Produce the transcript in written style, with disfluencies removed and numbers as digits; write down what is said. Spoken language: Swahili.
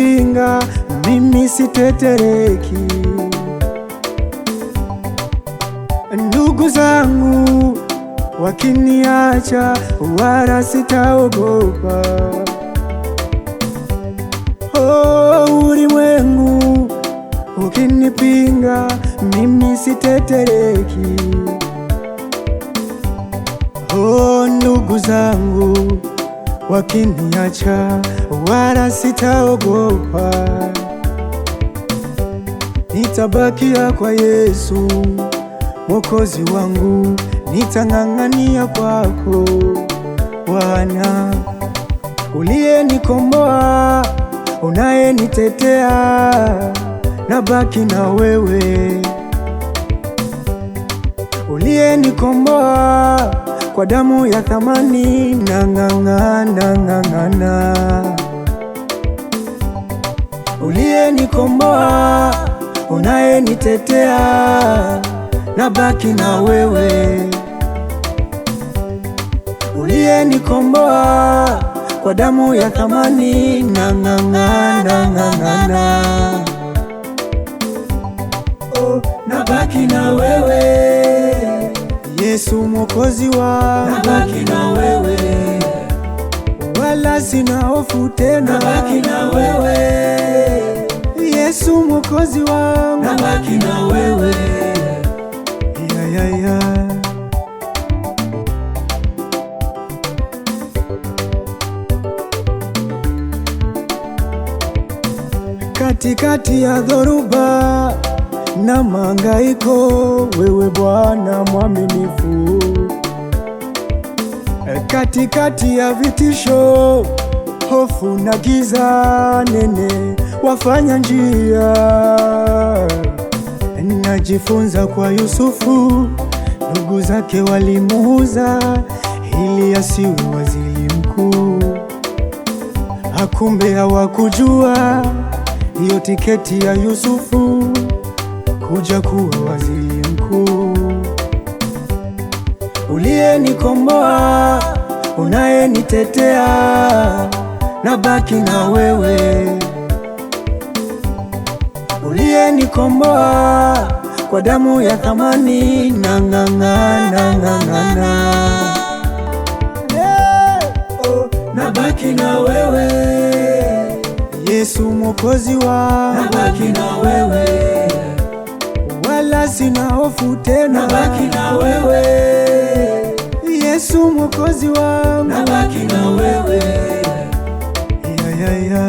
ukinipinga mimi sitetereki. Ndugu zangu wakiniacha wala sitaogopa. Oh, ulimwengu ukinipinga mimi sitetereki. Oh, ndugu zangu wakiniacha wala sitaogopa. Nitabakia kwa Yesu Mwokozi wangu, nitang'ang'ania kwako Bwana. Uliyenikomboa, unayenitetea, nabaki na wewe. Uliyenikomboa kwa damu ya thamani, nang'ang'ana. Uliyenikomboa, unayenitetea, nabaki na wewe. Uliyenikomboa kwa damu ya thamani, nang'ang'ana. Oh, nabaki na wewe Yesu Mwokozi wangu, nabaki na wewe, wala sina hofu tena. nabaki na wewe Yesu Mwokozi wangu, nabaki na wewe. ya. Katikati ya dhoruba na mahangaiko, wewe Bwana mwaminifu. Katikati ya vitisho, hofu na giza nene, wafanya njia. Najifunza kwa Yusufu, ndugu zake walimuuza ili asiwe waziri mkuu. Hakumbe hawakujua hiyo tiketi ya Yusufu kuja kuwa waziri mkuu. Uliyenikomboa, unayenitetea, nabaki na wewe. Uliyenikomboa kwa damu ya thamani, nang'ang'ana. Oh, nabaki na wewe Yesu Mwokozi wangu, nabaki na wewe, wala sina hofu tena. nabaki na wewe Yesu Mwokozi wangu, nabaki na wewe. ya.